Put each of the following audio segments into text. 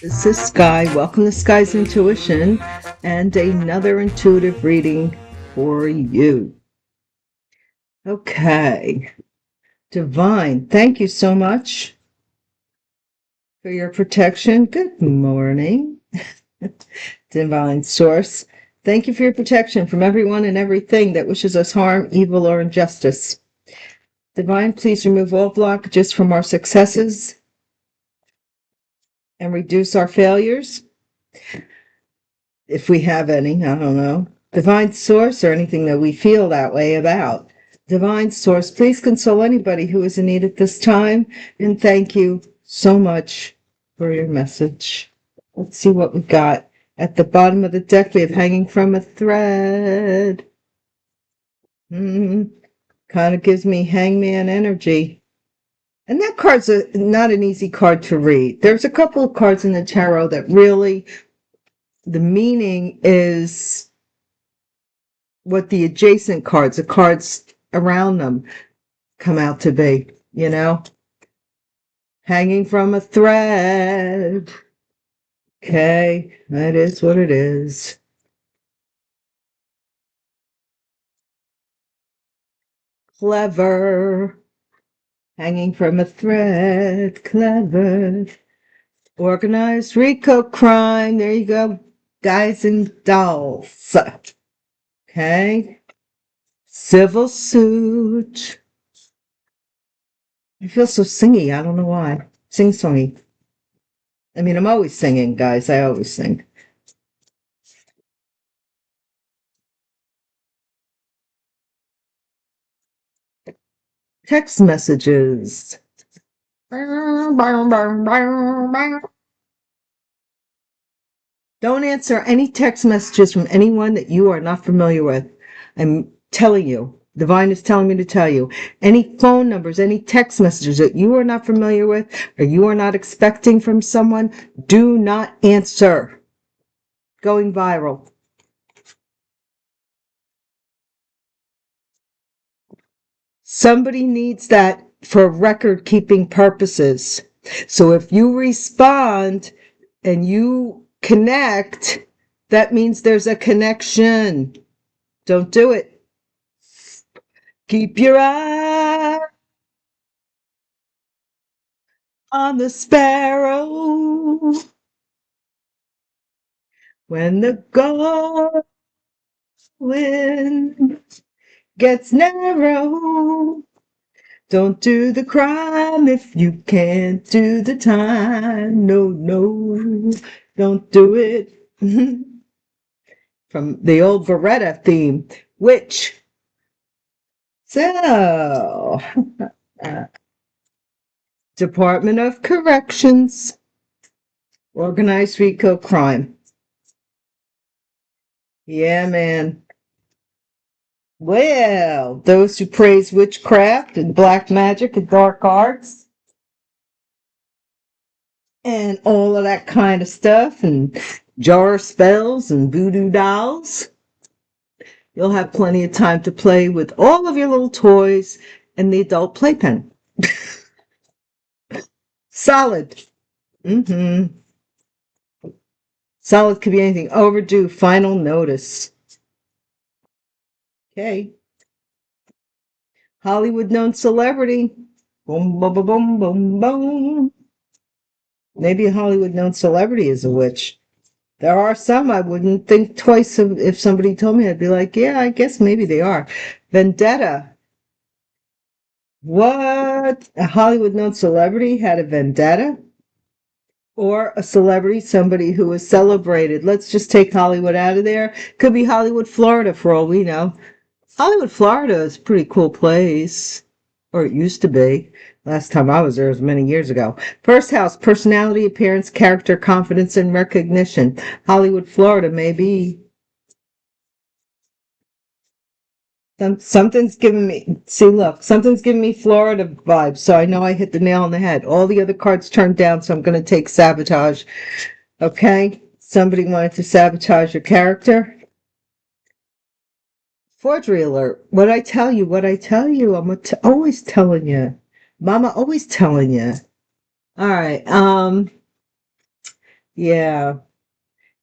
This is Sky. Welcome to Sky's Intuition and another intuitive reading for you. Okay. Divine, thank you so much for your protection. Good morning. Divine Source, thank you for your protection from everyone and everything that wishes us harm, evil, or injustice. Divine, please remove all blockages from our successes and reduce our failures. If we have any, I don't know. Divine Source, or anything that we feel that way about. Divine Source, please console anybody who is in need at this time, and thank you so much for your message. Let's see what we got. At the bottom of the deck, we have hanging from a thread. Kind of gives me hangman energy. And that card's not an easy card to read. There's a couple of cards in the tarot that really, the meaning is what the adjacent cards, the cards around them, come out to be, you know? Hanging from a thread. Okay, that is what it is. Clever. Hanging from a thread. Clever. Organized RICO crime. There you go. Guys and dolls. Okay. Civil suit. I feel so singy. I don't know why. Sing-songy. I mean, I'm always singing, guys. I always sing. Text messages. Don't answer any text messages from anyone that you are not familiar with. I'm telling you. Divine is telling me to tell you. Any phone numbers, any text messages that you are not familiar with or you are not expecting from someone, do not answer. Going viral. Somebody needs that for record-keeping purposes. So if you respond and you connect, that means there's a connection. Don't do it. Keep your eye on the sparrow. When the going gets narrow, don't do the crime if you can't do the time. No, no, don't do it. From the old Beretta theme, which, so, Department of Corrections, organized RICO crime. Yeah, man. Well, those who praise witchcraft and black magic and dark arts and all of that kind of stuff and jar spells and voodoo dolls, you'll have plenty of time to play with all of your little toys and the adult playpen. Solid. Solid could be anything. Overdue. Final notice. Okay. Hollywood known celebrity. Boom, boom, boom, boom, boom, boom. Maybe a Hollywood known celebrity is a witch. There are some I wouldn't think twice of. If somebody told me, I'd be like, yeah, I guess maybe they are. Vendetta. What? A Hollywood known celebrity had a vendetta? Or a celebrity, somebody who was celebrated. Let's just take Hollywood out of there. Could be Hollywood, Florida, for all we know. Hollywood, Florida is a pretty cool place. Or it used to be. Last time I was there was many years ago. First house, personality, appearance, character, confidence, and recognition. Hollywood, Florida, maybe. Something's giving me, see, look, something's giving me Florida vibes, so I know I hit the nail on the head. All the other cards turned down, so I'm going to take sabotage. Okay? Somebody wanted to sabotage your character. Forgery alert. What I tell you, I'm always telling you. Mama always telling you. All right. Yeah.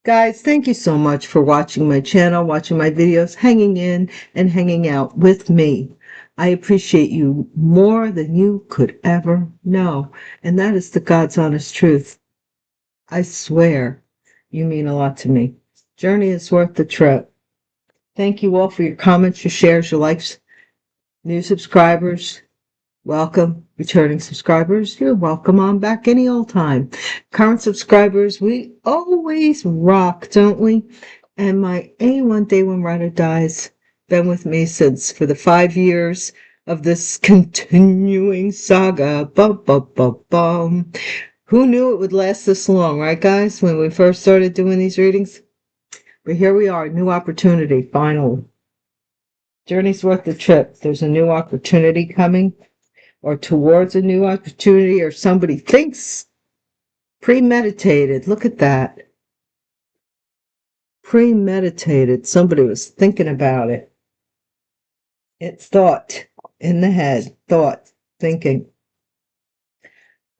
Guys, thank you so much for watching my channel, watching my videos, hanging in and hanging out with me. I appreciate you more than you could ever know. And that is the God's honest truth. I swear you mean a lot to me. Journey is worth the trip. Thank you all for your comments, your shares, your likes. New subscribers, welcome. Returning subscribers, you're welcome on back any old time. Current subscribers, we always rock, don't we? And my A1 Day One Rider Dies been with me since for the 5 years of this continuing saga. Bum, bum, bum, bum. Who knew it would last this long, right, guys, when we first started doing these readings? But here we are, new opportunity, finally. Journey's worth the trip. There's a new opportunity coming, or towards a new opportunity, or somebody thinks premeditated. Look at that. Premeditated. Somebody was thinking about it. It's thought in the head, thought, thinking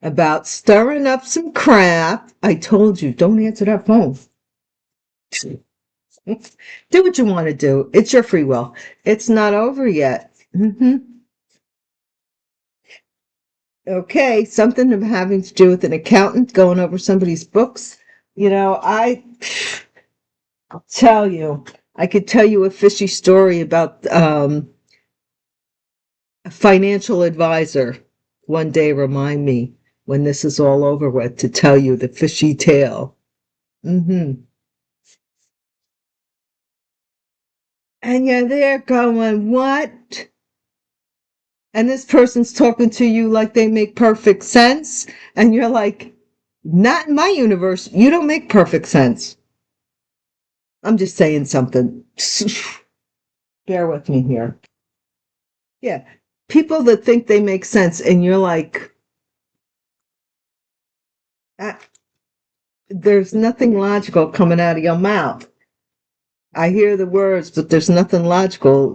about stirring up some crap. I told you, don't answer that phone. Do what you want to do. It's your free will. It's not over yet. Okay, something having to do with an accountant going over somebody's books. I tell you, I could tell you a fishy story about a financial advisor. One day, remind me when this is all over with to tell you the fishy tale. And you're there going, what? And this person's talking to you like they make perfect sense. And you're like, not in my universe. You don't make perfect sense. I'm just saying something. Bear with me here. Yeah. People that think they make sense, and you're like, there's nothing logical coming out of your mouth. I hear the words, but there's nothing logical.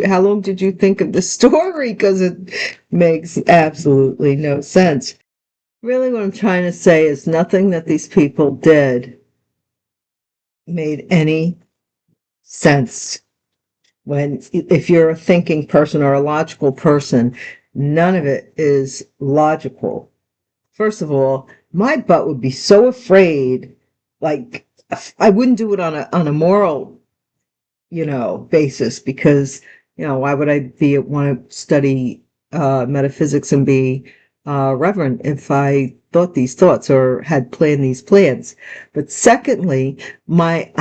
How long did you think of the story? Because it makes absolutely no sense. Really, what I'm trying to say is nothing that these people did made any sense. If you're a thinking person or a logical person, none of it is logical. First of all, my butt would be so afraid, like I wouldn't do it on a moral, basis, because, why would I want to study metaphysics and be reverent if I thought these thoughts or had planned these plans? But secondly, my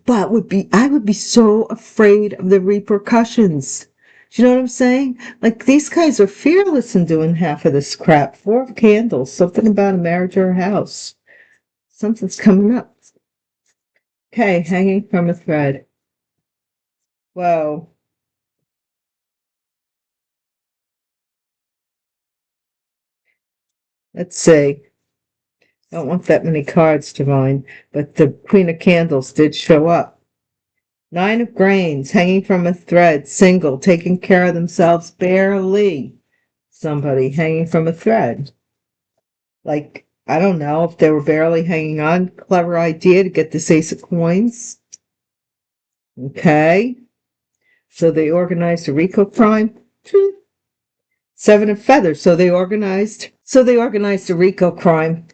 butt I would be so afraid of the repercussions. Do you know what I'm saying? Like, these guys are fearless in doing half of this crap. 4 of Candles, something about a marriage or a house. Something's coming up. Okay, hanging from a thread. Whoa. Let's see. I don't want that many cards, Divine, but the Queen of Candles did show up. 9 of Grains, hanging from a thread, single, taking care of themselves barely. Somebody hanging from a thread. Like, I don't know if they were barely hanging on. Clever idea to get this Ace of Coins. Okay. So they organized a RICO crime. 7 of Feathers. So they organized a RICO crime.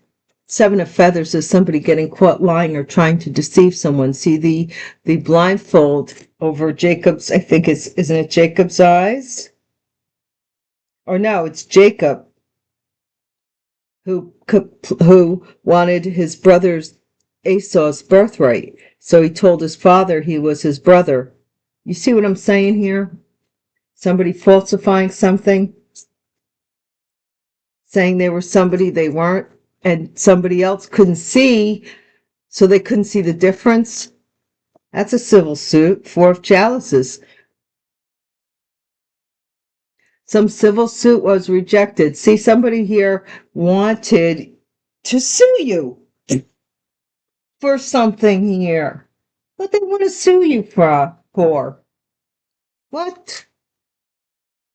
7 of Feathers is somebody getting caught lying or trying to deceive someone. See the blindfold over Jacob's, I think isn't it Jacob's eyes? Or no, it's Jacob who wanted his brother's Esau's birthright. So he told his father he was his brother. You see what I'm saying here? Somebody falsifying something, saying they were somebody they weren't, and somebody else couldn't see, so they couldn't see the difference. That's a civil suit. 4 of Chalices. Some civil suit was rejected. See, somebody here wanted to sue you for something here. What they want to sue you for? What?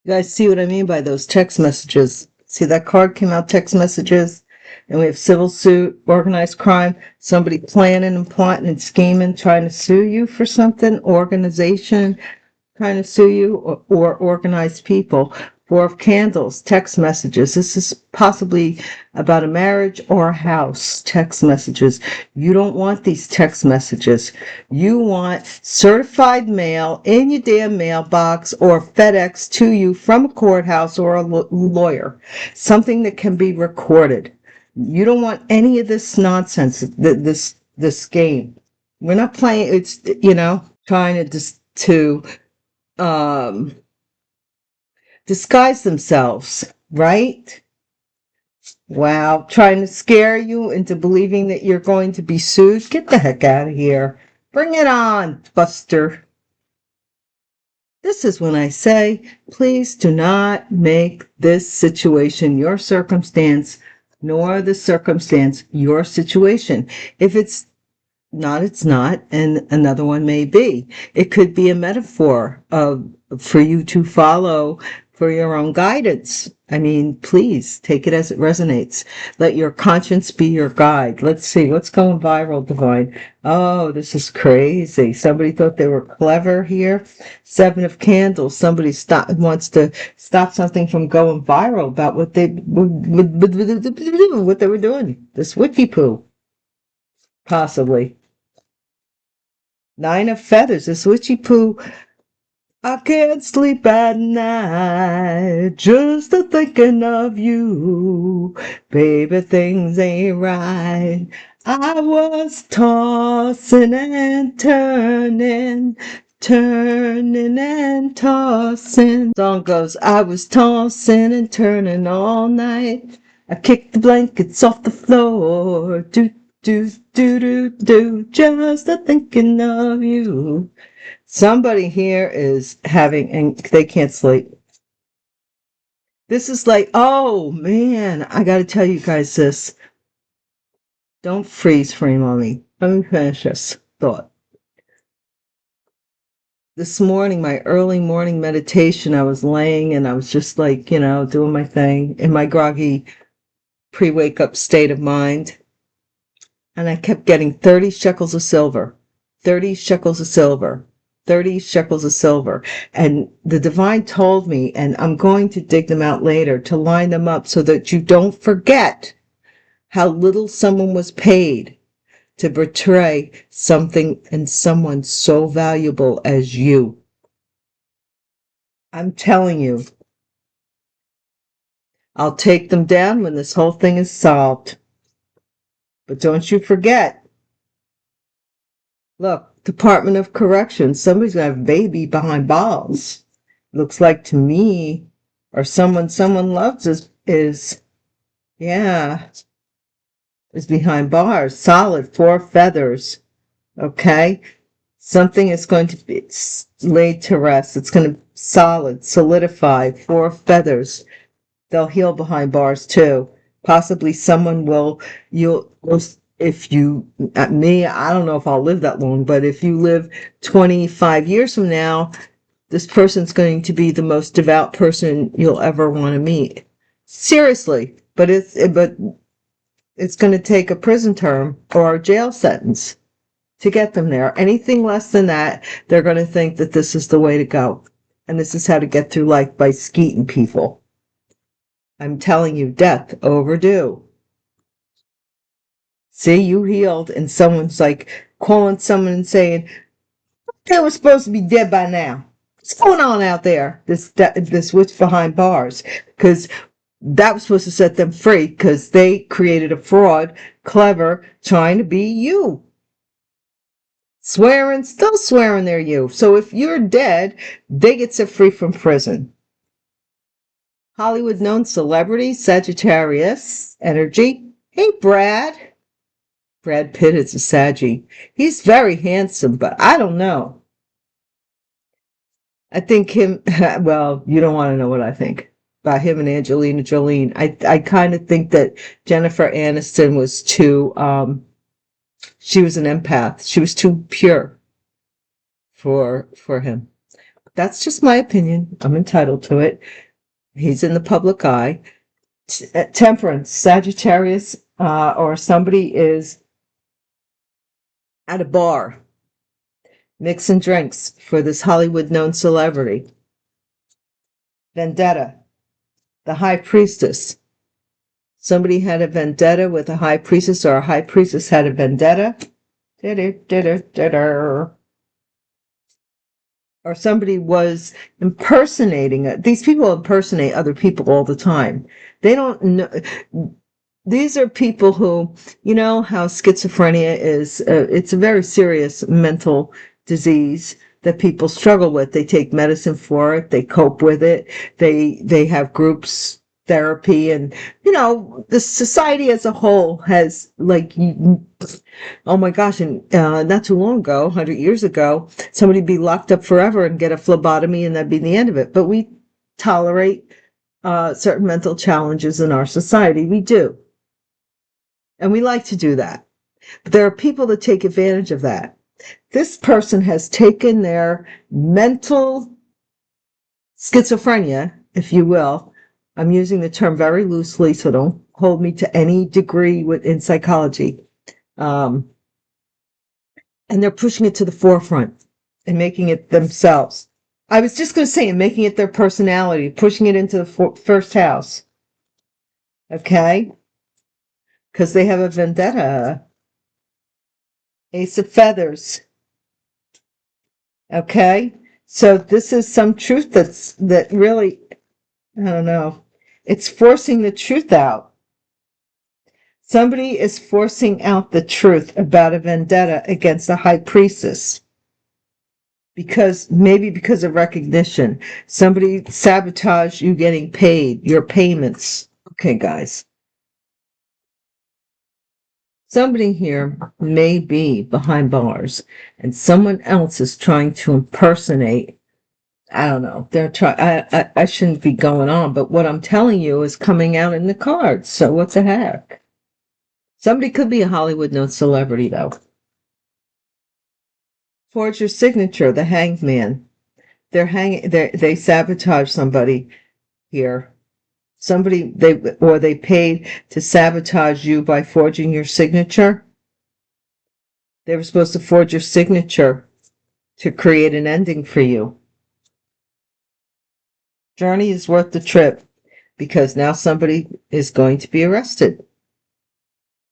You guys see what I mean by those text messages? See, that card came out, text messages. And we have civil suit, organized crime, somebody planning and plotting and scheming, trying to sue you for something, organization trying to sue you, or organized people. Four of Candles, text messages. This is possibly about a marriage or a house. Text messages. You don't want these text messages. You want certified mail in your damn mailbox or FedEx to you from a courthouse or a lawyer. Something that can be recorded. You don't want any of this nonsense, this game. We're not playing, it's, trying to disguise themselves, right? Wow, trying to scare you into believing that you're going to be sued. Get the heck out of here. Bring it on, Buster. This is when I say, please do not make this situation your circumstance, nor the circumstance your situation. If it's not, it's not, and another one may be. It could be a metaphor for you to follow for your own guidance. I mean, please take it as it resonates. Let your conscience be your guide. Let's see, what's going viral, Divine? Oh, this is crazy. Somebody thought they were clever here. Seven of Candles. Somebody wants to stop something from going viral about what they were doing. This witchy poo. Possibly. Nine of Feathers, this witchy poo. I can't sleep at night, just a thinking of you. Baby, things ain't right. I was tossing and turning, turning and tossing. Song goes, I was tossing and turning all night. I kicked the blankets off the floor. Do, do, do, do, do, just a thinking of you. Somebody here is having, and they can't sleep. This is like, oh man, I got to tell you guys this. Don't freeze frame on me. Let me finish this thought. This morning, my early morning meditation, I was laying and I was just like, doing my thing in my groggy pre-wake up state of mind. And I kept getting 30 shekels of silver, 30 shekels of silver, 30 shekels of silver. And the divine told me, and I'm going to dig them out later, to line them up so that you don't forget how little someone was paid to betray something and someone so valuable as you. I'm telling you, I'll take them down when this whole thing is solved. But don't you forget, look, Department of Corrections, somebody's going to have a baby behind bars. Looks like to me, or someone loves is behind bars. Solid, 4 feathers. Okay? Something is going to be laid to rest. It's going to solidify, 4 feathers. They'll heal behind bars too. Possibly someone if you, me, I don't know if I'll live that long, but if you live 25 years from now, this person's going to be the most devout person you'll ever want to meet. Seriously, but it's going to take a prison term or a jail sentence to get them there. Anything less than that, they're going to think that this is the way to go. And this is how to get through life, by skeeting people. I'm telling you, death overdue. See, you healed, and someone's like calling someone and saying, they were supposed to be dead by now. What's going on out there? This witch behind bars. Because that was supposed to set them free, because they created a fraud, clever, trying to be you. Still swearing they're you. So if you're dead, they get set free from prison. Hollywood known celebrity, Sagittarius energy. Hey, Brad. Brad Pitt is a Saggy. He's very handsome, but I don't know. I think him, well, you don't want to know what I think about him and Angelina Jolie. I kind of think that Jennifer Aniston was too, she was an empath. She was too pure for him. That's just my opinion. I'm entitled to it. He's in the public eye. Temperance, Sagittarius, or somebody is at a bar mixing drinks for this Hollywood known celebrity. Vendetta, the high priestess. Somebody had a vendetta with a high priestess, or a high priestess had a vendetta. Or somebody was impersonating. These people impersonate other people all the time. They don't know. These are people who, you know how schizophrenia is, it's a very serious mental disease that people struggle with. They take medicine for it. They cope with it. They have groups therapy, and you know the society as a whole has, like, oh my gosh, and not too long ago, 100 years ago, somebody'd be locked up forever and get a phlebotomy and that'd be the end of it. But we tolerate certain mental challenges in our society. We do. And we like to do that. But there are people that take advantage of that. This person has taken their mental schizophrenia, if you will. I'm using the term very loosely, so don't hold me to any degree in psychology. And they're pushing it to the forefront and making it themselves. I was just going to say, and making it their personality, pushing it into the first house. Okay? Because they have a vendetta. Ace of Feathers. Okay? So this is some truth that really, I don't know, it's forcing the truth out. Somebody is forcing out the truth about a vendetta against a high priestess. Maybe because of recognition. Somebody sabotaged you getting paid, your payments. Okay, guys. Somebody here may be behind bars and someone else is trying to impersonate. I don't know. I shouldn't be going on, but what I'm telling you is coming out in the cards. So what the heck? Somebody could be a Hollywood known celebrity, though. Forge your signature, the Hanged Man. They sabotage somebody here. They paid to sabotage you by forging your signature. They were supposed to forge your signature to create an ending for you. Journey is worth the trip because now somebody is going to be arrested.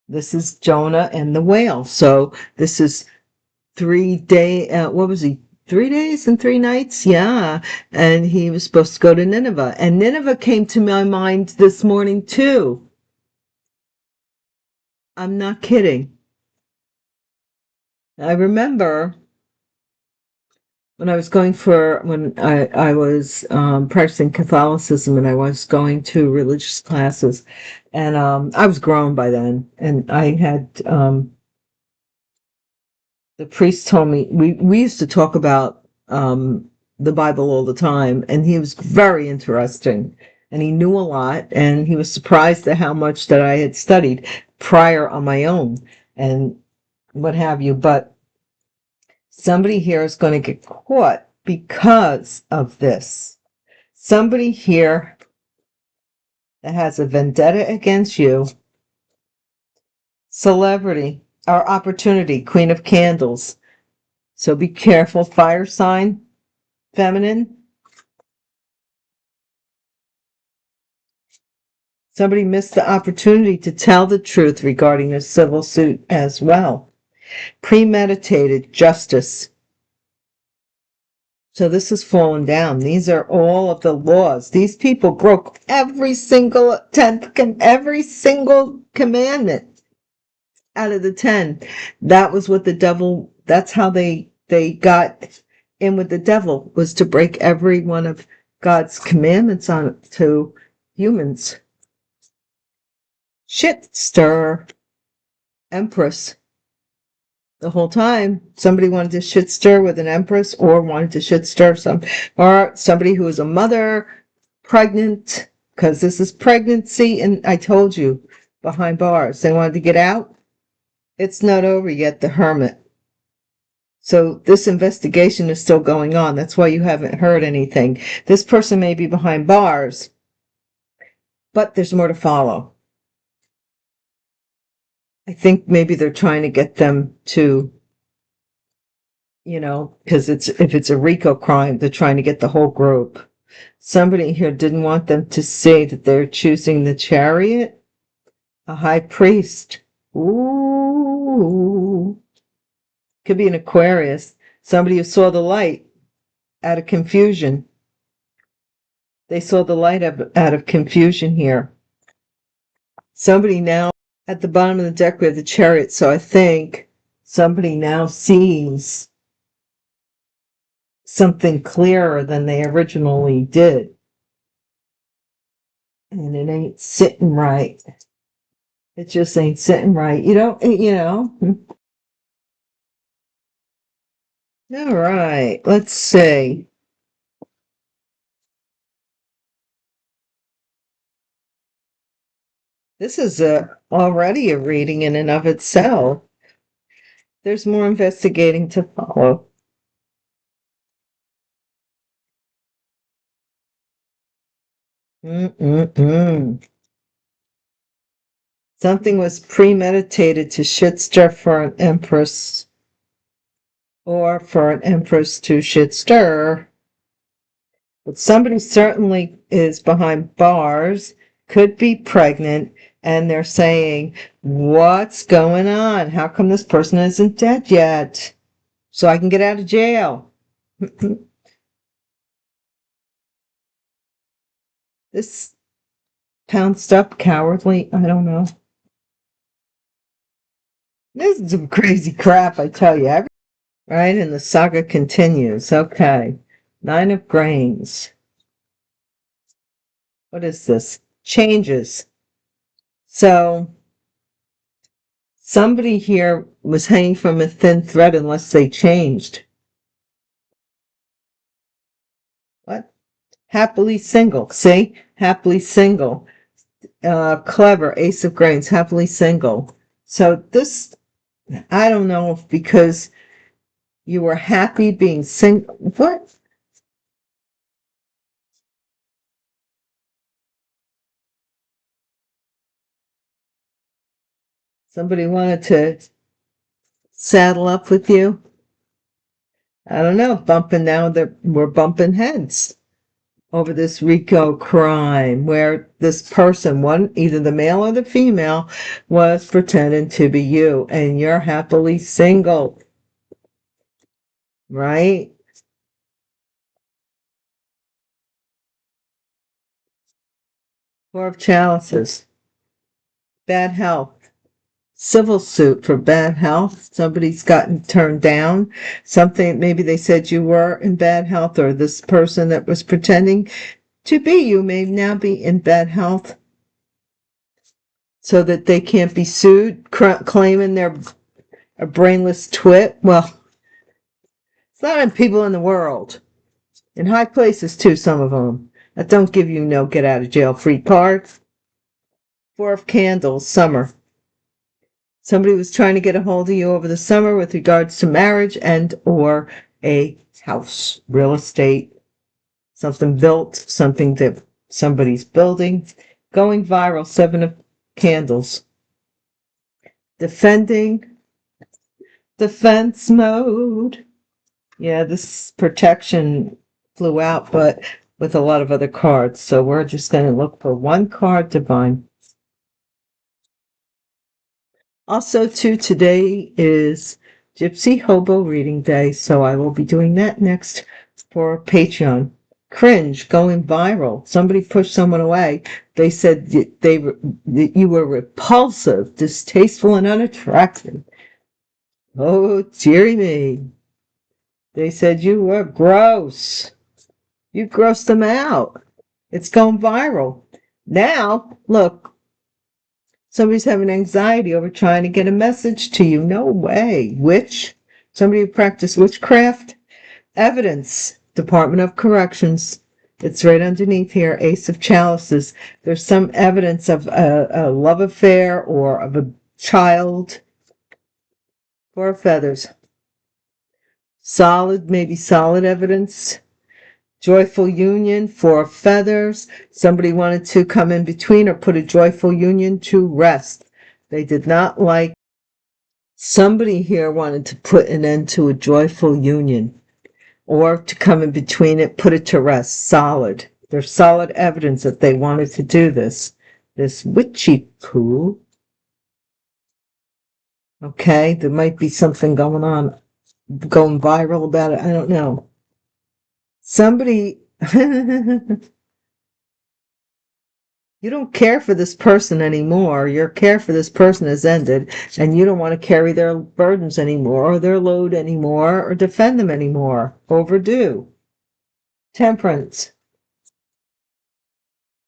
This is Jonah and the whale. So this is 3 day, what was he? 3 days and 3 nights? Yeah. And he was supposed to go to Nineveh. And Nineveh came to my mind this morning too. I'm not kidding. I remember when I was practicing Catholicism and I was going to religious classes, and I was grown by then, and I had the priest told me, we used to talk about the Bible all the time, and he was very interesting, and he knew a lot, and he was surprised at how much that I had studied prior on my own and what have you. But somebody here is going to get caught because of this. Somebody here that has a vendetta against you. Celebrity or opportunity, Queen of Candles. So be careful, fire sign, feminine. Somebody missed the opportunity to tell the truth regarding a civil suit as well. Premeditated justice. So this is fallen down. These are all of the laws. These people broke every single commandment out of the 10. That was what the devil, that's how they got in with the devil, was to break every one of God's commandments on to humans. Shit stir. Empress. The whole time, somebody wanted to shit stir with an empress, or wanted to shit stir or somebody who is a mother, pregnant, because this is pregnancy, and I told you, behind bars. They wanted to get out. It's not over yet, the Hermit. So this investigation is still going on. That's why you haven't heard anything. This person may be behind bars, but there's more to follow. I think maybe they're trying to get them to, because if it's a RICO crime, they're trying to get the whole group. Somebody here didn't want them to see that they're choosing the chariot. A high priest. Ooh. Could be an Aquarius. Somebody who saw the light out of confusion. They saw the light out of confusion here. Somebody now, at the bottom of the deck, we have the chariot. So I think somebody now sees something clearer than they originally did. And it ain't sitting right. It just ain't sitting right. All right, let's see. This is already a reading in and of itself. There's more investigating to follow. Something was premeditated to shit stir for an empress, or for an empress to shit stir. But somebody certainly is behind bars, could be pregnant, and they're saying, what's going on? How come this person isn't dead yet? So I can get out of jail. This pounced up, cowardly, I don't know. This is some crazy crap, I tell you. Right, and the saga continues. Okay. 9 of Grains. What is this? Changes. So, somebody here was hanging from a thin thread unless they changed. What? Happily single. See? Happily single. Clever. Ace of Grains. Happily single. So this, I don't know if because you were happy being single. What? Somebody wanted to saddle up with you? I don't know, we're bumping heads over this RICO crime where this person, either the male or the female, was pretending to be you, and you're happily single, right? Four of Chalices. Bad health. Civil suit for bad health. Somebody's gotten turned down. Something, maybe they said you were in bad health, or this person that was pretending to be you may now be in bad health so that they can't be sued, claiming they're a brainless twit. Well, it's not in people in the world. In high places, too, some of them. That don't give you no get out of jail free card. Four of Candles, summer. Somebody was trying to get a hold of you over the summer with regards to marriage and or a house, real estate, something built, something that somebody's building. Going viral, 7 of Candles. Defense mode. Yeah, this protection flew out, but with a lot of other cards. So we're just going to look for one card, Divine. Also, too, today is Gypsy Hobo reading day, so I will be doing that next for Patreon. Cringe, going viral. Somebody pushed someone away. They said that you were repulsive, distasteful, and unattractive. Oh, dearie me. They said you were gross. You grossed them out. It's going viral. Now, look, somebody's having anxiety over trying to get a message to you. No way. Somebody who practiced witchcraft. Evidence. Department of Corrections. It's right underneath here. Ace of Chalices. There's some evidence of a love affair or of a child. Four of Feathers. Maybe solid evidence. Joyful union, 4 of feathers. Somebody wanted to come in between or put a joyful union to rest. They did not like. Somebody here wanted to put an end to a joyful union or to come in between it, put it to rest. Solid. There's solid evidence that they wanted to do this. This witchy poo. Okay, there might be something going on, going viral about it. I don't know. Somebody, you don't care for this person anymore. Your care for this person has ended, and you don't want to carry their burdens anymore, or their load anymore, or defend them anymore. Overdue. Temperance.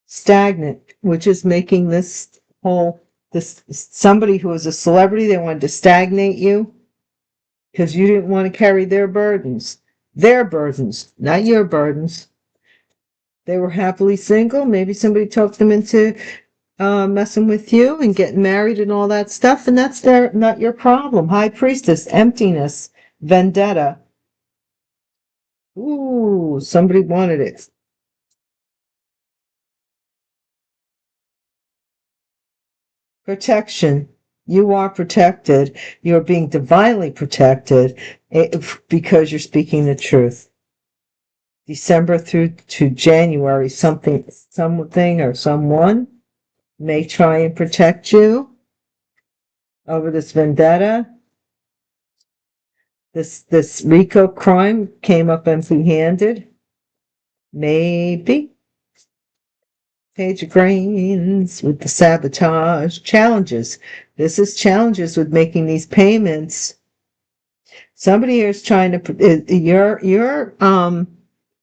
Stagnant, which is making this somebody who is a celebrity, they wanted to stagnate you because you didn't want to carry their burdens. Their burdens, not your burdens. They were happily single. Maybe somebody talked them into messing with you and getting married and all that stuff, and that's not your problem. High Priestess, emptiness, vendetta. Ooh, somebody wanted it. Protection. You are protected. You're being divinely protected because you're speaking the truth. December through to January, something or someone may try and protect you over this vendetta. This RICO crime came up empty-handed. Maybe. Page of Grains with the sabotage. Challenges. This is challenges with making these payments. Somebody here is trying to,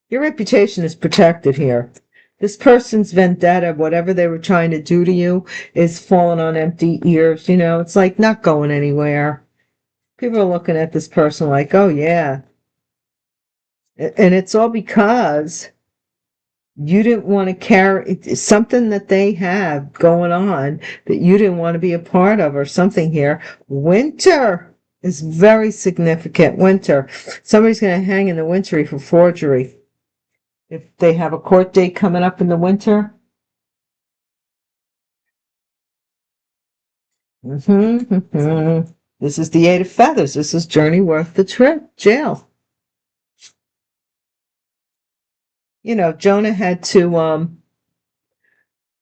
your reputation is protected here. This person's vendetta, whatever they were trying to do to you, is falling on empty ears. You know, it's like not going anywhere. People are looking at this person like, oh yeah. And it's all because you didn't want to carry something that they have going on that you didn't want to be a part of, or something here. Winter is very significant. Winter. Somebody's going to hang in the wintry for forgery. If they have a court date coming up in the winter. This is the 8 of feathers. This is journey worth the trip. Jail. You know, Jonah had to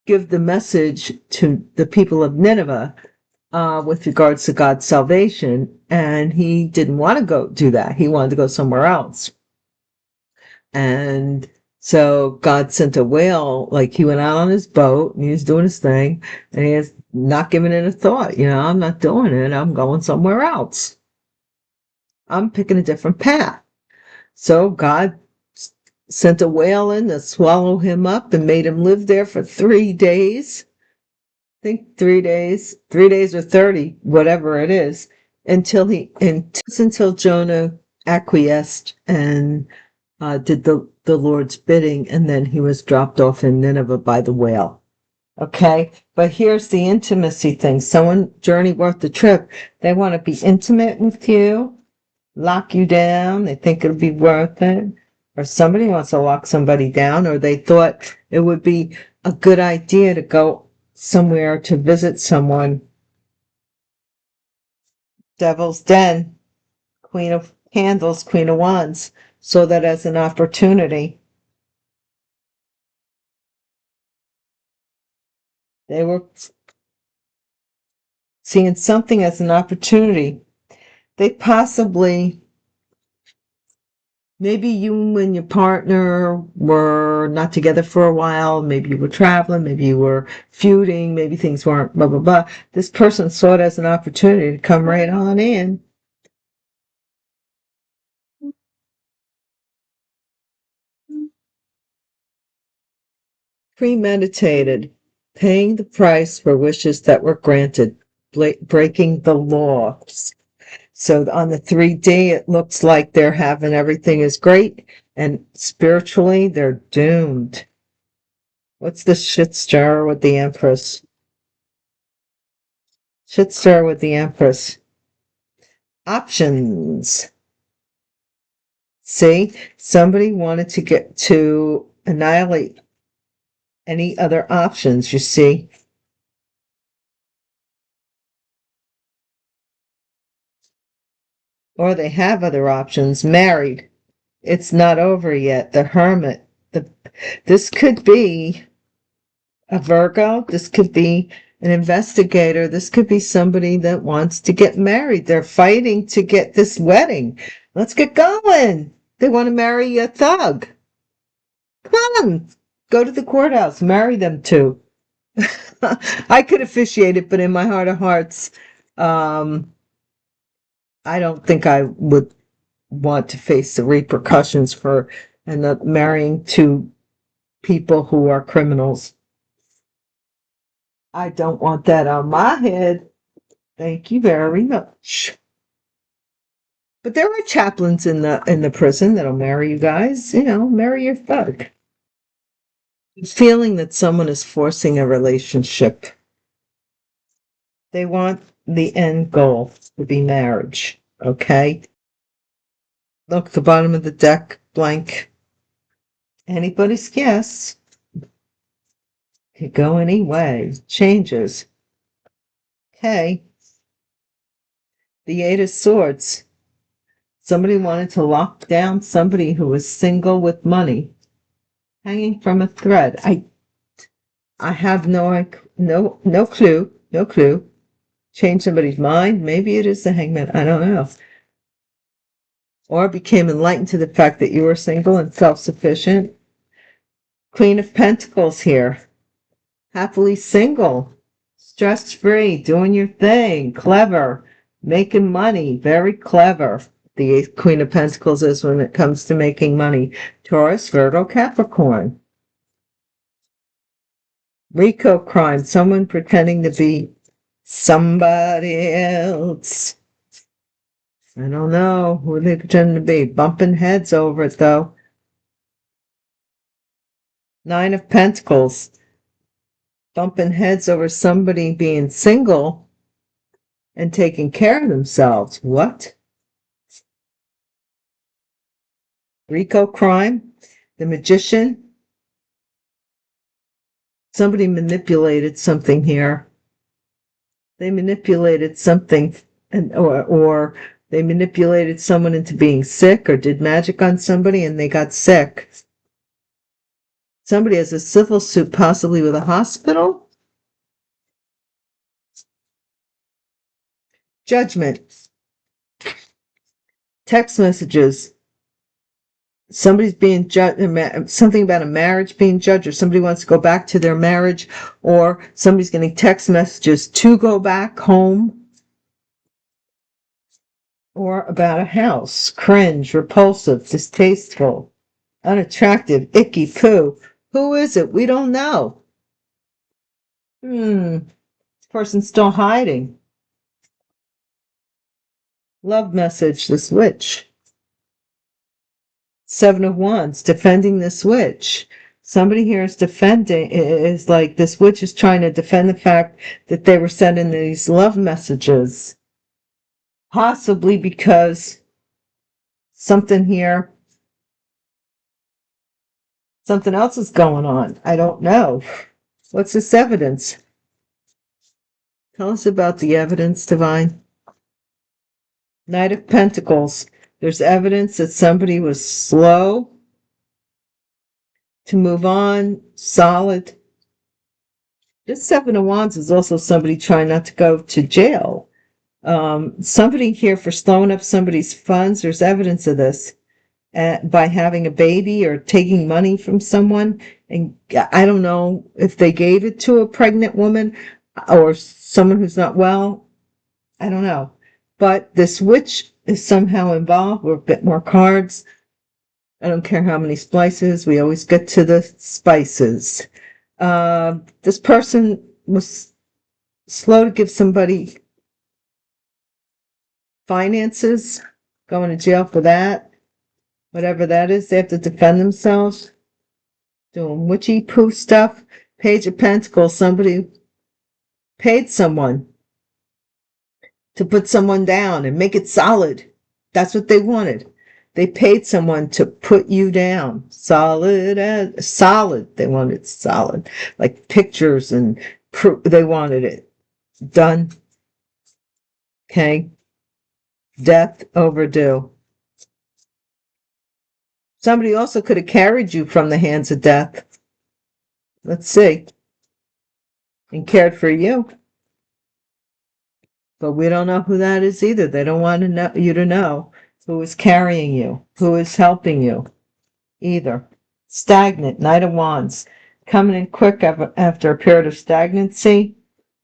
give the message to the people of Nineveh with regards to God's salvation, and he didn't want to go do that. He wanted to go somewhere else. And so God sent a whale, like he went out on his boat and he was doing his thing, and he has not given it a thought. You know, I'm not doing it. I'm going somewhere else. I'm picking a different path. So God sent a whale in to swallow him up and made him live there for 3 days. I think 3 days, 3 days or 30, whatever it is, until Jonah acquiesced and did the Lord's bidding, and then he was dropped off in Nineveh by the whale. Okay, but here's the intimacy thing. Someone, journey worth the trip, they want to be intimate with you, lock you down, they think it'll be worth it. Or somebody wants to lock somebody down, or they thought it would be a good idea to go somewhere to visit someone. Devil's Den, Queen of Candles, Queen of Wands, so that as an opportunity. They were seeing something as an opportunity. They possibly, maybe you and your partner were not together for a while. Maybe you were traveling. Maybe you were feuding. Maybe things weren't blah, blah, blah. This person saw it as an opportunity to come right on in. Premeditated, paying the price for wishes that were granted, breaking the law. So on the 3D, it looks like they're having everything is great, and spiritually, they're doomed. What's the shit stir with the Empress? Shit stir with the Empress. Options. See, somebody wanted to get to annihilate any other options, you see. Or they have other options. Married. It's not over yet. The Hermit. This could be a Virgo. This could be an investigator. This could be somebody that wants to get married. They're fighting to get this wedding. Let's get going. They want to marry a thug. Come on. Go to the courthouse. Marry them too. I could officiate it, but in my heart of hearts, I don't think I would want to face the repercussions for marrying two people who are criminals. I don't want that on my head. Thank you very much. But there are chaplains in the prison that'll marry you guys. Marry your thug. Feeling that someone is forcing a relationship. They want the end goal to be marriage. Okay? Look, the bottom of the deck, blank. Anybody's guess. Could go any way. Changes. Okay. The Eight of Swords. Somebody wanted to lock down somebody who was single with money. Hanging from a thread. I have no clue. No clue. Change somebody's mind. Maybe it is the Hangman. I don't know. Or became enlightened to the fact that you were single and self-sufficient. Queen of Pentacles here. Happily single. Stress-free. Doing your thing. Clever. Making money. Very clever. The Queen of Pentacles is when it comes to making money. Taurus, Virgo, Capricorn. RICO crime. Someone pretending to be somebody else. I don't know who they pretend to be. Bumping heads over it, though. Nine of Pentacles. Bumping heads over somebody being single and taking care of themselves. What? RICO crime. The Magician. Somebody manipulated something here. They manipulated something, or they manipulated someone into being sick, or did magic on somebody and they got sick. Somebody has a civil suit, possibly with a hospital. Judgment. Text messages. Somebody's being judged, something about a marriage being judged, or somebody wants to go back to their marriage, or somebody's getting text messages to go back home, or about a house. Cringe, repulsive, distasteful, unattractive, icky, poo. Who is it? We don't know. This person's still hiding. Love message, the Switch. Seven of Wands, defending the Switch. Somebody here is defending, is like this witch is trying to defend the fact that they were sending these love messages. Possibly because something else is going on. I don't know. What's this evidence? Tell us about the evidence, Divine. Knight of Pentacles. There's evidence that somebody was slow to move on, solid. This Seven of Wands is also somebody trying not to go to jail. Somebody here for slowing up somebody's funds. There's evidence of this by having a baby or taking money from someone. And I don't know if they gave it to a pregnant woman or someone who's not well. I don't know. But this witch is somehow involved with a bit more cards. I don't care how many splices. We always get to the spices. This person was slow to give somebody finances, going to jail for that. Whatever that is, they have to defend themselves. Doing witchy poo stuff. Page of Pentacles, somebody paid someone to put someone down and make it solid. That's what they wanted. They paid someone to put you down. Solid as solid. They wanted solid. Like pictures and they wanted it. Done. Okay. Death overdue. Somebody also could have carried you from the hands of death. Let's see. And cared for you. But we don't know who that is either. They don't want you to know who is carrying you, who is helping you either. Stagnant, Knight of Wands. Coming in quick after a period of stagnancy.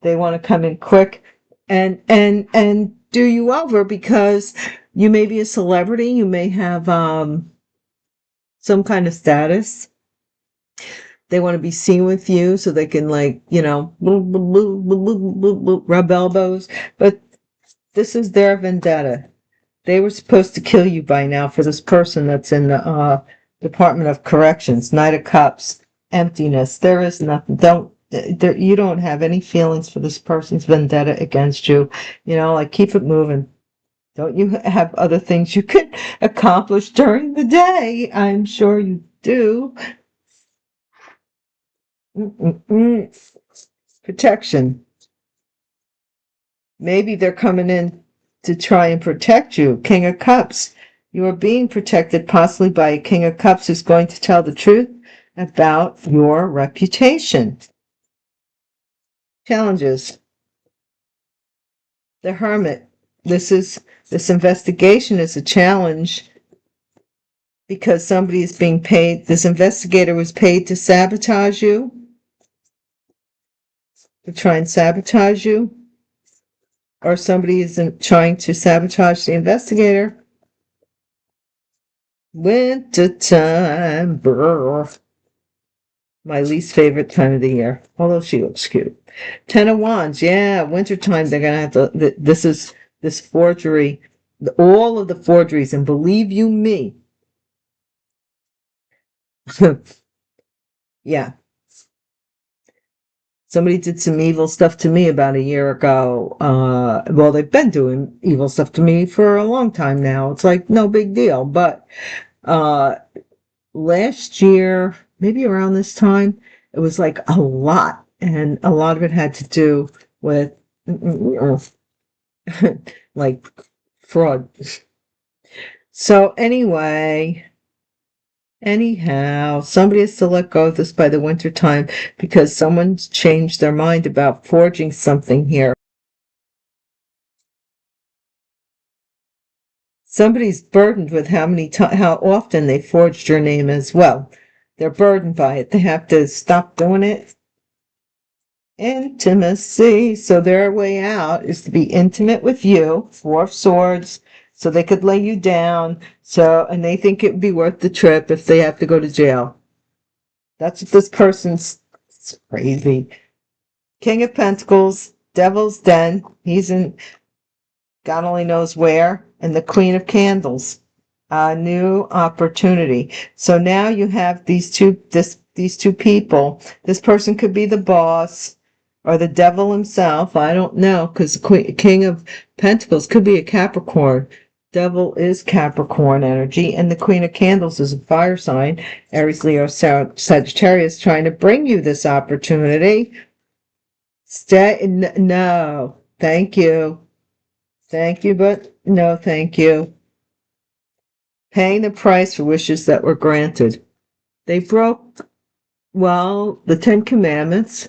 They want to come in quick and do you over because you may be a celebrity. You may have some kind of status. They want to be seen with you so they can, like, you know, rub elbows. But this is their vendetta. They were supposed to kill you by now for this person that's in the Department of Corrections. Knight of Cups. Emptiness. There is nothing. You don't have any feelings for this person's vendetta against you. You know, like, keep it moving. Don't you have other things you could accomplish during the day? I'm sure you do. Protection. Maybe they're coming in to try and protect you. King of Cups. You are being protected possibly by a King of Cups who's going to tell the truth about your reputation. Challenges. The Hermit. This investigation is a challenge because somebody is being paid. This investigator was paid to sabotage you. To try and sabotage you, or somebody is trying to sabotage the investigator. Wintertime, brr. My least favorite time of the year, although she looks cute. 10 of Wands, yeah, wintertime, they're going to have to, this forgery, all of the forgeries, and believe you me, yeah. Somebody did some evil stuff to me about a year ago. Well, they've been doing evil stuff to me for a long time now. It's like no big deal. But last year, maybe around this time, it was like a lot. And a lot of it had to do with like fraud. So anyhow, somebody has to let go of this by the winter time because someone's changed their mind about forging something here. Somebody's burdened with how often they forged your name as well. They're burdened by it. They have to stop doing it. Intimacy. So their way out is to be intimate with you. 4 of Swords. So they could lay you down. And they think it would be worth the trip if they have to go to jail. That's what this person's. It's crazy. King of Pentacles. Devil's Den. He's in God only knows where. And the Queen of Candles. A new opportunity. So now you have these two people. This person could be the boss or the devil himself. I don't know, because the King of Pentacles could be a Capricorn. Devil is Capricorn energy, and the Queen of Candles is a fire sign. Aries, Leo, Sagittarius, trying to bring you this opportunity. No, thank you. Thank you, but no, thank you. Paying the price for wishes that were granted. They broke, well, the 10 Commandments,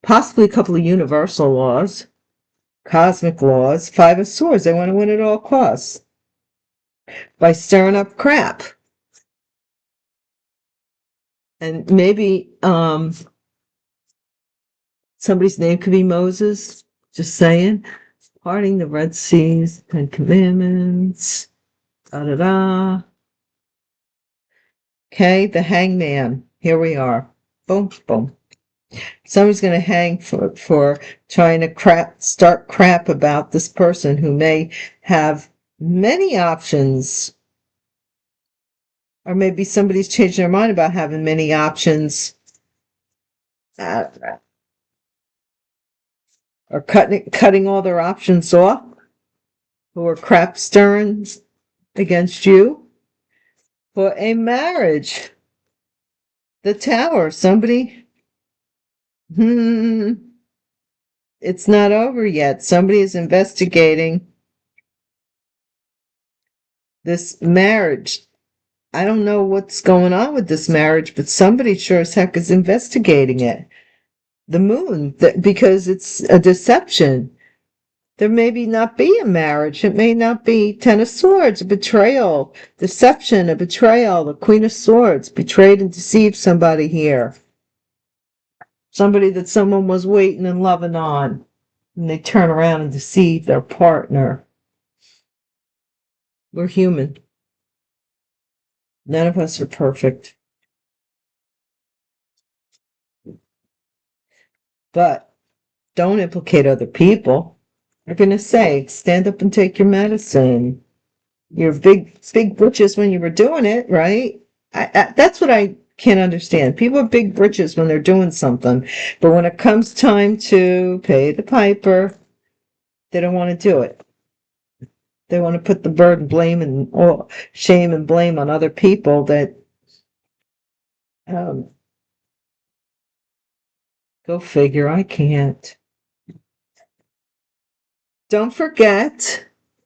possibly a couple of universal laws, cosmic laws. 5 of Swords, they want to win at all costs by stirring up crap. And maybe somebody's name could be Moses, just saying. Parting the Red Seas, 10 Commandments, da-da-da. Okay, the Hangman. Here we are. Boom, boom. Somebody's going to hang for trying to start crap about this person who may have many options. Or maybe somebody's changed their mind about having many options. Or cutting all their options off. Who are crap stirring against you. for a marriage. The Tower, somebody, it's not over yet. Somebody is investigating this marriage. I don't know what's going on with this marriage, but somebody sure as heck is investigating it. The Moon, because it's a deception. There may not be a marriage. It may not be Ten of Swords, a betrayal, deception, a betrayal, the Queen of Swords, betrayed and deceived somebody here. Somebody that someone was waiting and loving on, and they turn around and deceive their partner. We're human. None of us are perfect. But don't implicate other people. They're going to say, stand up and take your medicine. You're big britches when you were doing it, right? That's what I can't understand. People are big britches when they're doing something, but when it comes time to pay the piper, they don't want to do it. They want to put the burden, blame, and shame and blame on other people that go figure, I can't. Don't forget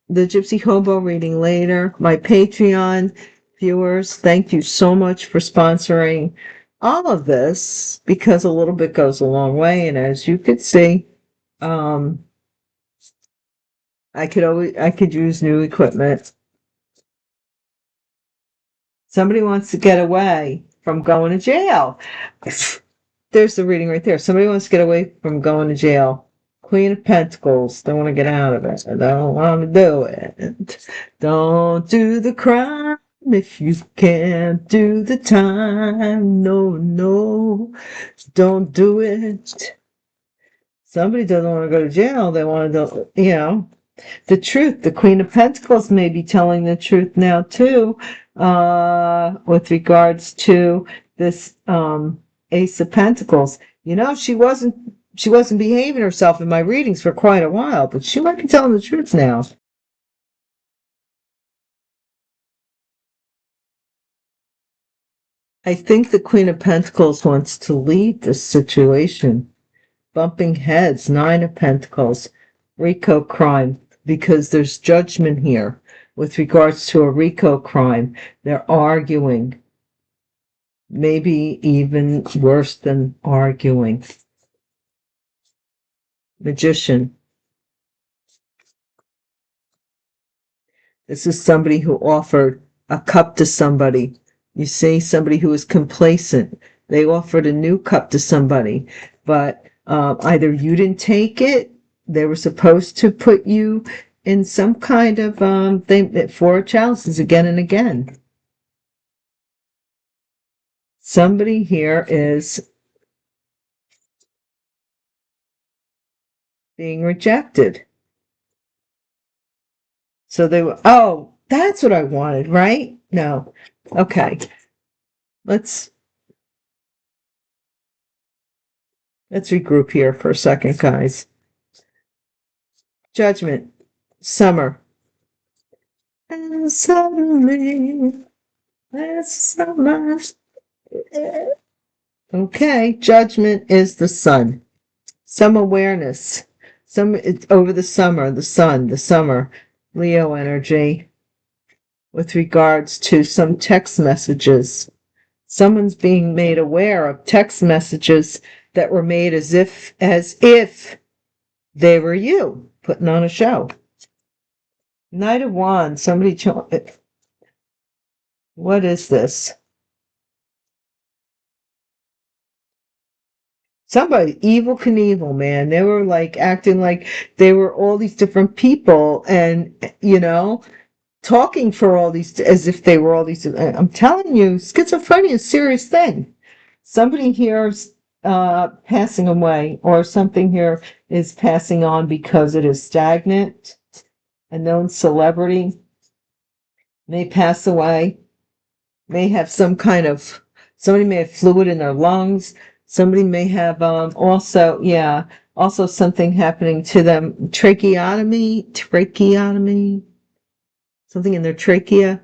the Gypsy Hobo reading later. My Patreon viewers, thank you so much for sponsoring all of this, because a little bit goes a long way. And as you could see, I could use new equipment. Somebody wants to get away from going to jail. There's the reading right there. Somebody wants to get away from going to jail. Queen of Pentacles. They want to get out of it. I don't want to do it. Don't do the crime if you can't do the time. No. Don't do it. Somebody doesn't want to go to jail. They want to, the truth. The Queen of Pentacles may be telling the truth now too, with regards to this Ace of Pentacles. She wasn't behaving herself in my readings for quite a while, but she might be telling the truth now. I think the Queen of Pentacles wants to leave this situation. Bumping heads, Nine of Pentacles, RICO crime, because there's judgment here with regards to a RICO crime. They're arguing. Maybe even worse than arguing. Magician. This is somebody who offered a cup to somebody. You see, somebody who was complacent. They offered a new cup to somebody, but either you didn't take it, they were supposed to put you in some kind of thing, four chalices again and again. Somebody here is being rejected. So they were, that's what I wanted, right? No. Okay. Let's regroup here for a second, guys. Judgment. Summer. And suddenly, it's summer. Okay. Judgment is the sun. Some awareness. It's over the summer, the sun, the summer. Leo energy. With regards to some text messages. Someone's being made aware of text messages that were made as if they were you putting on a show. Knight of Wands. Somebody. What is this? Somebody, Evel Knievel, man. They were like acting like they were all these different people, and talking for all these as if they were all these. I'm telling you, schizophrenia is a serious thing. Somebody here is passing away, or something here is passing on because it is stagnant. A known celebrity may pass away, may have somebody may have fluid in their lungs. Somebody may have also something happening to them, tracheotomy, something in their trachea.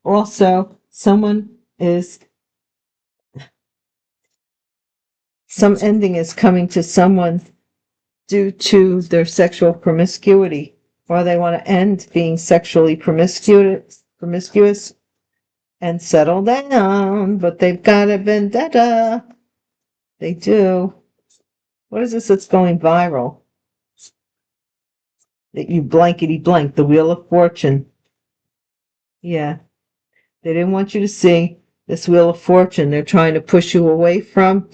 Also, some ending is coming to someone due to their sexual promiscuity, or they want to end being sexually promiscuous and settle down, but they've got a vendetta. They do. What is this that's going viral? That you blankety blank, the Wheel of Fortune. Yeah. They didn't want you to see this Wheel of Fortune. They're trying to push you away from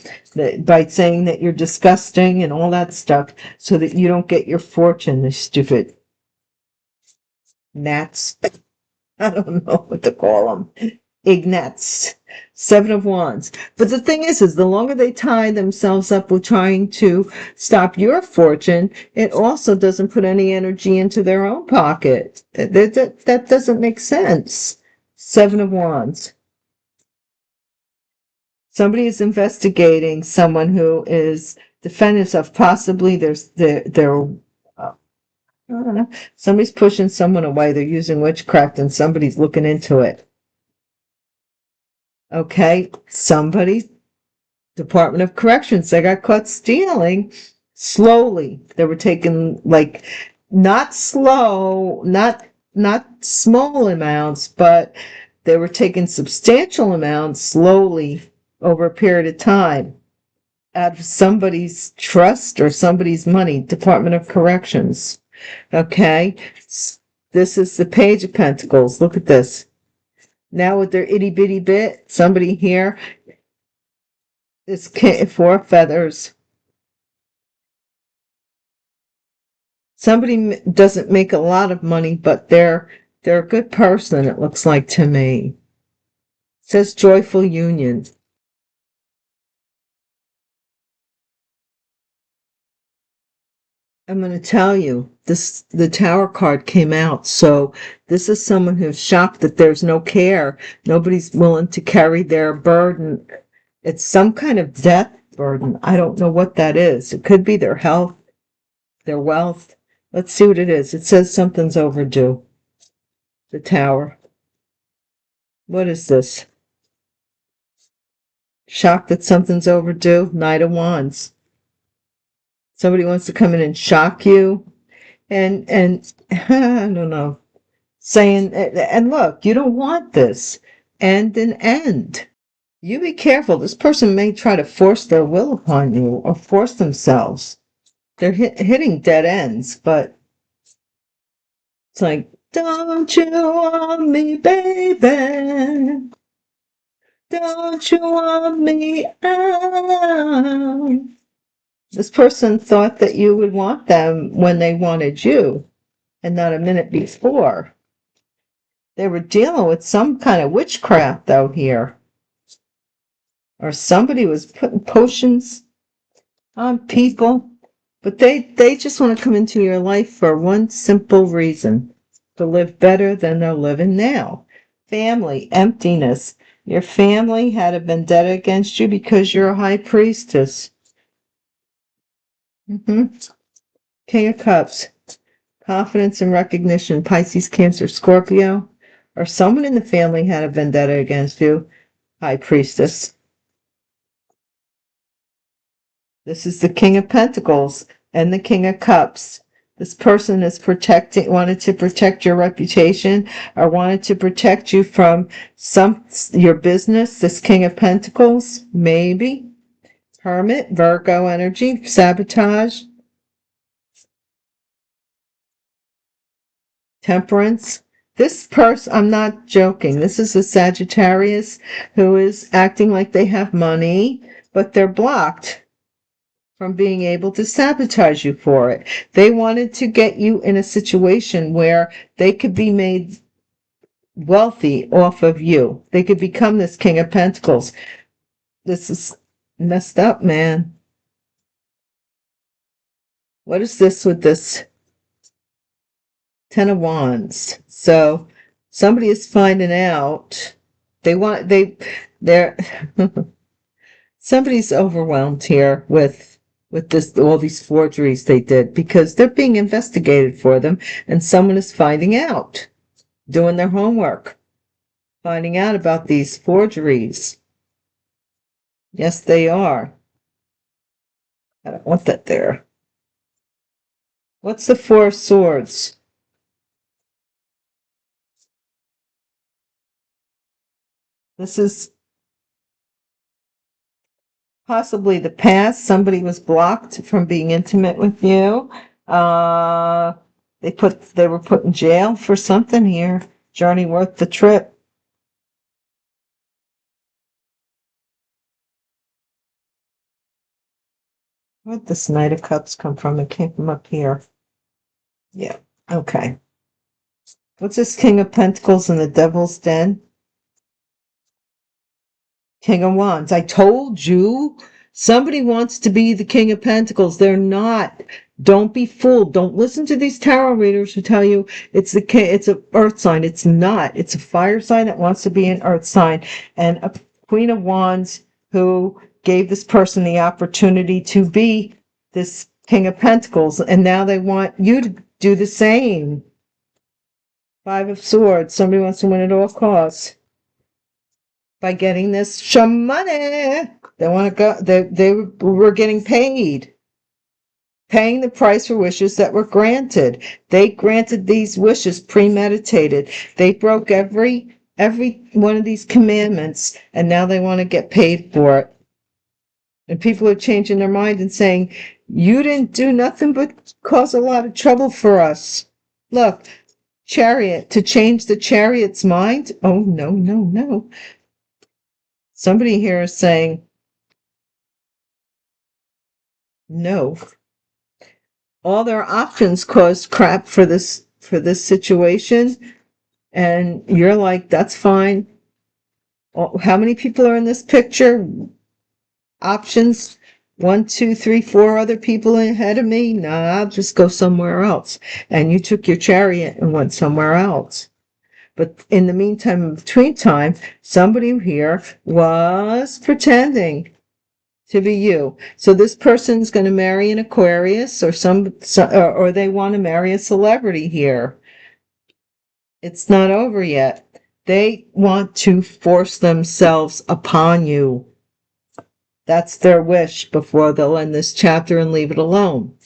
by saying that you're disgusting and all that stuff so that you don't get your fortune, the stupid gnats. I don't know what to call them. Ignats. 7 of Wands. But the thing is the longer they tie themselves up with trying to stop your fortune, it also doesn't put any energy into their own pocket. That doesn't make sense. 7 of Wands. Somebody is investigating someone who is defending himself. Possibly they're I don't know. Somebody's pushing someone away. They're using witchcraft and somebody's looking into it. Okay, somebody, Department of Corrections, they got caught stealing slowly. They were taking not slow, not small amounts, but they were taking substantial amounts slowly over a period of time out of somebody's trust or somebody's money. Department of Corrections. Okay, this is the Page of Pentacles. Look at this. Now with their itty bitty bit, somebody here is 4 feathers. Somebody doesn't make a lot of money, but they're a good person, it looks like to me. It says joyful union. I'm going to tell you, the Tower card came out, so this is someone who's shocked that there's no care. Nobody's willing to carry their burden. It's some kind of death burden. I don't know what that is. It could be their health, their wealth. Let's see what it is. It says something's overdue. The Tower. What is this? Shocked that something's overdue? Knight of Wands. Somebody wants to come in and shock you. And I don't know, saying, and look, you don't want this. End and end. You be careful. This person may try to force their will upon you or force themselves. They're hitting dead ends, but it's like, don't you want me, baby? Don't you want me out? This person thought that you would want them when they wanted you, and not a minute before. They were dealing with some kind of witchcraft out here. Or somebody was putting potions on people. But they just want to come into your life for one simple reason. To live better than they're living now. Family, emptiness. Your family had a vendetta against you because you're a high priestess. King of Cups. Confidence and recognition. Pisces, Cancer, Scorpio. Or someone in the family had a vendetta against you. High priestess. This is the King of Pentacles and the King of Cups. This person is wanted to protect your reputation or wanted to protect you from your business. This King of Pentacles, maybe. Hermit, Virgo energy, sabotage. Temperance. This person, I'm not joking, this is a Sagittarius who is acting like they have money, but they're blocked from being able to sabotage you for it. They wanted to get you in a situation where they could be made wealthy off of you. They could become this King of Pentacles. This is messed up, man. What is this with this 10 of Wands? So somebody is finding out. They're somebody's overwhelmed here with all these forgeries they did because they're being investigated for them and someone is finding out, doing their homework. finding out about these forgeries. Yes, they are. I don't want that there. What's the Four of Swords? This is possibly the past. Somebody was blocked from being intimate with you. They were put in jail for something here. Journey worth the trip. Where'd this Knight of Cups come from? It came from up here. Yeah. Okay. What's this King of Pentacles and the Devil's Den? King of Wands. I told you somebody wants to be the King of Pentacles. They're not. Don't be fooled. Don't listen to these tarot readers who tell you it's an earth sign. It's not. It's a fire sign that wants to be an earth sign. And a Queen of Wands who gave this person the opportunity to be this King of Pentacles. And now they want you to do the same. Five of Swords. Somebody wants to win at all costs by getting this money. They want to go. They were getting paid, paying the price for wishes that were granted. They granted these wishes premeditated. They broke every one of these commandments, and now they want to get paid for it. And people are changing their mind and saying, "You didn't do nothing but cause a lot of trouble for us." Look, Chariot, to change the Chariot's mind. Oh no, no, no. Somebody here is saying, no. All their options caused crap for this situation. And you're like, that's fine. How many people are in this picture? Options. 1, 2, 3, 4 other people ahead of me. Nah, I'll just go somewhere else. And you took your Chariot and went somewhere else. But in the meantime, in between time, somebody here was pretending to be you. So this person's going to marry an Aquarius or they want to marry a celebrity here. It's not over yet. They want to force themselves upon you. That's their wish before they'll end this chapter and leave it alone.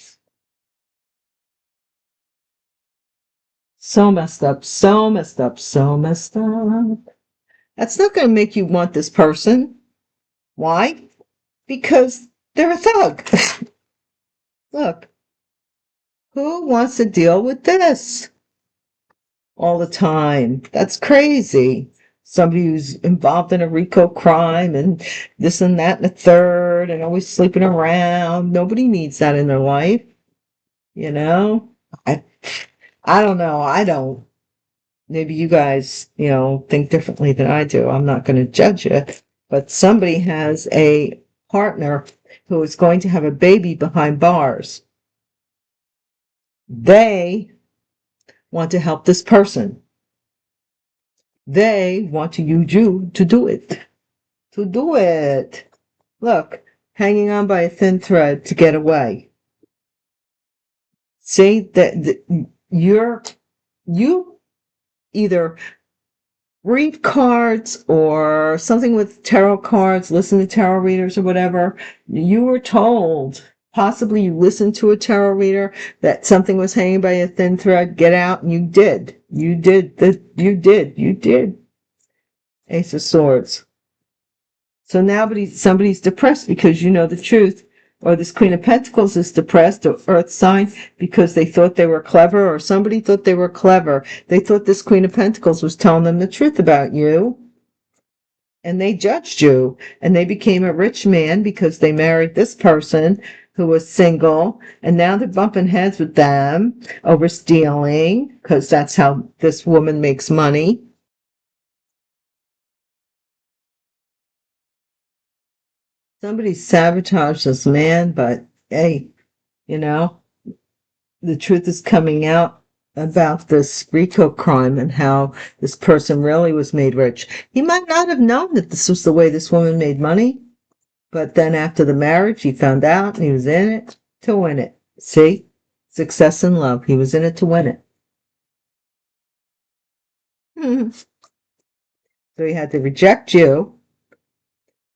So messed up, so messed up, so messed up. That's not going to make you want this person. Why? Because they're a thug. Look, who wants to deal with this all the time? That's crazy. Somebody who's involved in a RICO crime and this and that and the third and always sleeping around. Nobody needs that in their life. You know? I don't know. I don't. Maybe you guys, think differently than I do. I'm not going to judge you. But somebody has a partner who is going to have a baby behind bars. They want to help this person. They want to use you to do it. To do it. Look, hanging on by a thin thread to get away. See that you either read cards or something with tarot cards, listen to tarot readers or whatever. You were told, possibly you listened to a tarot reader, that something was hanging by a thin thread. Get out, and you did. You did. Ace of Swords. So now somebody's depressed because you know the truth. Or this Queen of Pentacles is depressed, or Earth sign, because they thought they were clever, or somebody thought they were clever. They thought this Queen of Pentacles was telling them the truth about you. And they judged you. And they became a rich man because they married this person who was single. And now they're bumping heads with them over stealing, because that's how this woman makes money. Somebody sabotaged this man, but hey, the truth is coming out about this RICO crime and how this person really was made rich. He might not have known that this was the way this woman made money, but then after the marriage, he found out and he was in it to win it. See? Success in love. He was in it to win it. So he had to reject you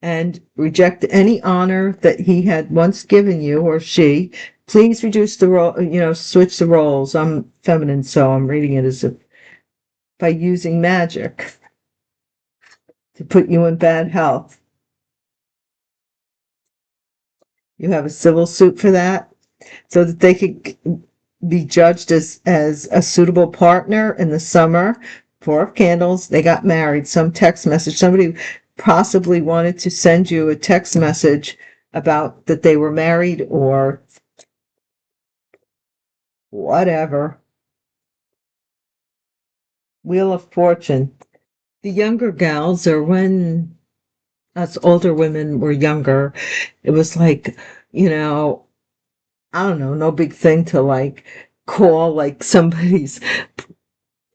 and reject any honor that he had once given you, or she. Please reduce the role, switch the roles. I'm feminine, so I'm reading it as if by using magic to put you in bad health. You have a civil suit for that so that they could be judged as a suitable partner in the summer. Four of Candles, they got married. Some text message, somebody possibly wanted to send you a text message about that they were married or whatever. Wheel of Fortune. The younger gals, or when us older women were younger, it was like, I don't know, no big thing to like call like somebody's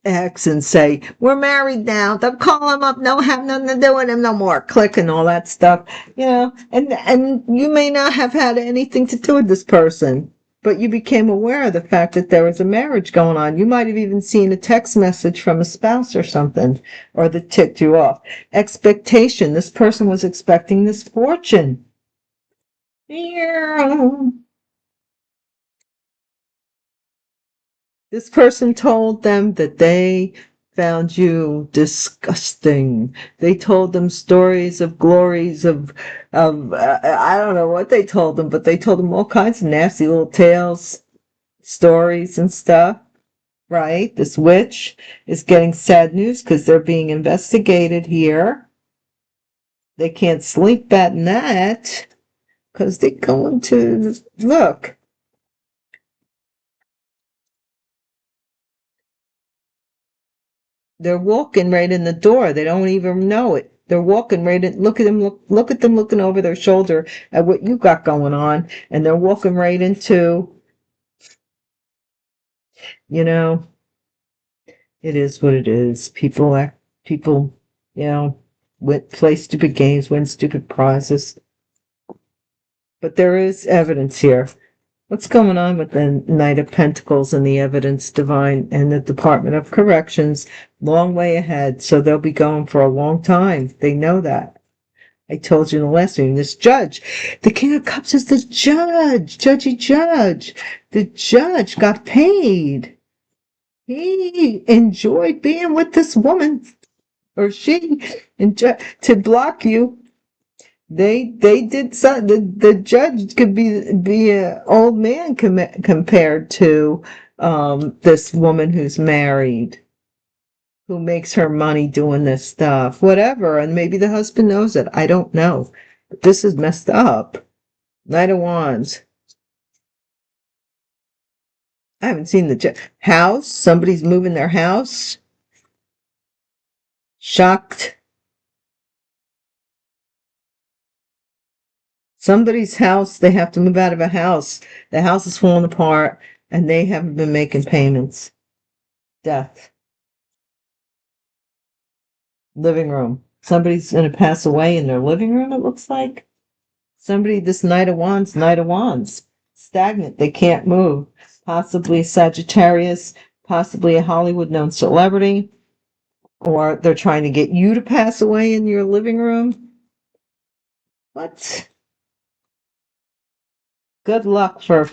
ex and say, we're married now. Don't call him up. No, have nothing to do with him no more. Click and all that stuff, and you may not have had anything to do with this person, but you became aware of the fact that there was a marriage going on. You might have even seen a text message from a spouse or something, or that ticked you off. Expectation. This person was expecting this fortune. Yeah. This person told them that they found you disgusting. They told them stories of glories of I don't know what they told them, but they told them all kinds of nasty little tales, stories and stuff. Right? This witch is getting sad news because they're being investigated here. They can't sleep at night because they're going to look. They're walking right in the door. They don't even know it. They're walking right in. Look at them. Look at them looking over their shoulder at what you got going on, and they're walking right into. It is what it is. People, play stupid games, win stupid prizes. But there is evidence here. What's going on with the Knight of Pentacles and the evidence divine and the Department of Corrections? Long way ahead, so they'll be going for a long time. They know that. I told you in the last meeting, this judge, the King of Cups is the judge, judge. The judge got paid. He enjoyed being with this woman, or she, to block you. They did some. The judge could be an old man compared to this woman who's married, who makes her money doing this stuff, whatever. And maybe the husband knows it. I don't know. But this is messed up. Knight of Wands. I haven't seen the house. Somebody's moving their house. Shocked. Somebody's house, they have to move out of a house. The house is falling apart and they haven't been making payments. Death. Living room. Somebody's going to pass away in their living room, it looks like. This Knight of Wands. Stagnant. They can't move. Possibly Sagittarius, possibly a Hollywood known celebrity, or they're trying to get you to pass away in your living room. What? Good luck for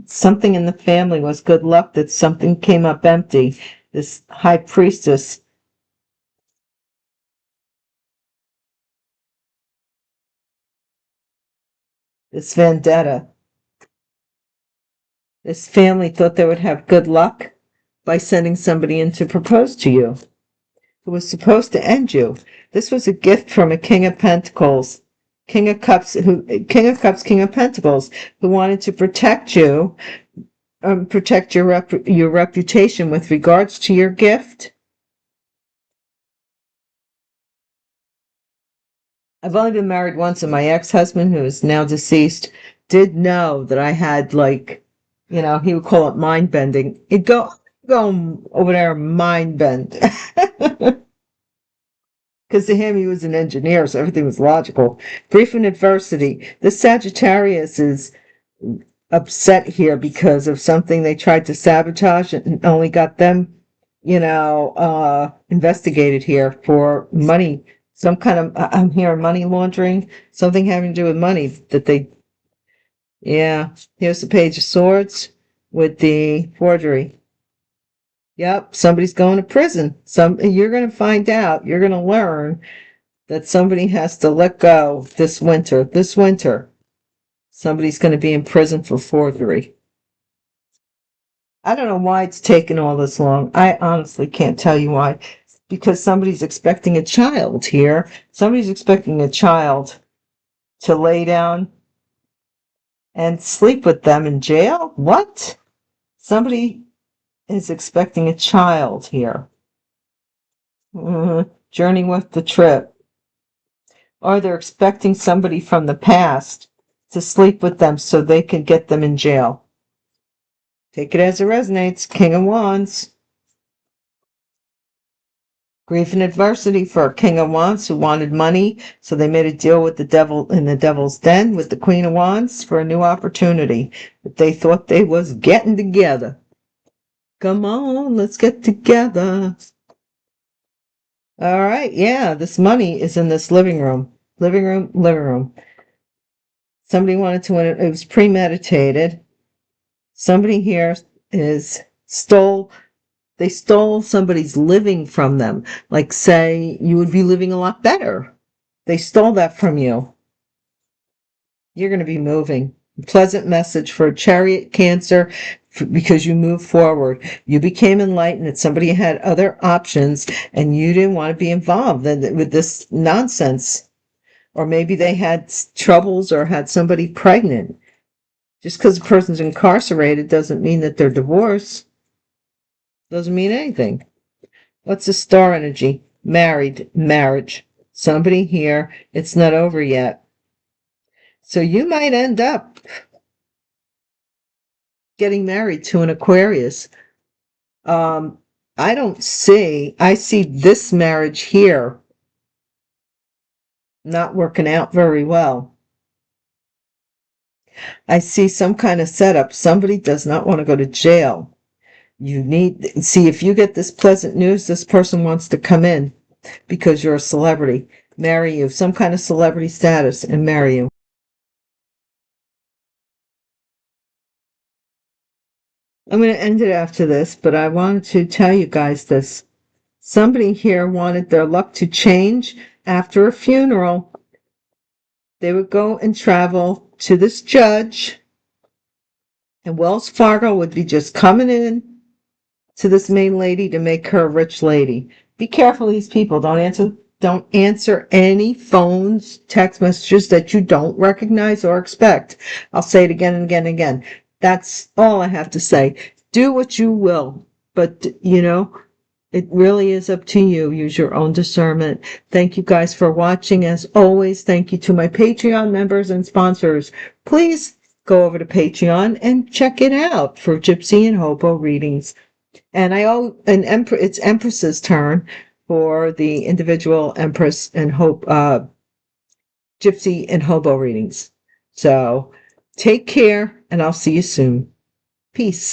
something in the family was good luck that something came up empty. This high priestess. This vendetta. This family thought they would have good luck by sending somebody in to propose to you, who was supposed to end you. This was a gift from a King of Pentacles. King of Cups, King of Pentacles, who wanted to protect you, protect your reputation with regards to your gift. I've only been married once, and my ex-husband, who is now deceased, did know that I had, he would call it mind bending. He'd go over there and mind bend. Because to him, he was an engineer, so everything was logical. Grief and adversity. The Sagittarius is upset here because of something they tried to sabotage and only got them investigated here for money, some kind of, I'm hearing money laundering, something having to do with money that yeah, here's the Page of Swords with the forgery. Yep, somebody's going to prison. You're going to find out, you're going to learn that somebody has to let go this winter. This winter, somebody's going to be in prison for forgery. I don't know why it's taken all this long. I honestly can't tell you why. Because somebody's expecting a child here. Somebody's expecting a child to lay down and sleep with them in jail? What? Somebody is expecting a child here. Journey with the trip. Or they're expecting somebody from the past to sleep with them so they can get them in jail. Take it as it resonates. King of Wands. Grief and adversity for King of Wands who wanted money, so they made a deal with the devil in the devil's den with the Queen of Wands for a new opportunity that they thought they was getting together. Come on, let's get together. All right, yeah, this money is in this living room. Living room. Somebody wanted to win it. It was premeditated. Somebody here they stole somebody's living from them. Like, say, you would be living a lot better. They stole that from you. You're going to be moving. Pleasant message for Chariot Cancer because you moved forward. You became enlightened that somebody had other options and you didn't want to be involved with this nonsense. Or maybe they had troubles or had somebody pregnant. Just because a person's incarcerated doesn't mean that they're divorced. Doesn't mean anything. What's the star energy? Marriage. Somebody here, it's not over yet. So you might end up getting married to an Aquarius. I see this marriage here not working out very well. I see some kind of setup. Somebody does not want to go to jail. See, if you get this pleasant news, this person wants to come in because you're a celebrity, marry you, some kind of celebrity status, and marry you. I'm going to end it after this, but I wanted to tell you guys this. Somebody here wanted their luck to change after a funeral. They would go and travel to this judge, and Wells Fargo would be just coming in to this main lady to make her a rich lady. Be careful of these people. Don't answer any phones, text messages that you don't recognize or expect. I'll say it again and again and again. That's all I have to say. Do what you will, but it really is up to you. Use your own discernment. Thank you guys for watching. As always, thank you to my Patreon members and sponsors. Please go over to Patreon and check it out for Gypsy and Hobo readings. And it's Empress's turn for the individual Empress and Gypsy and Hobo readings. So take care, and I'll see you soon. Peace.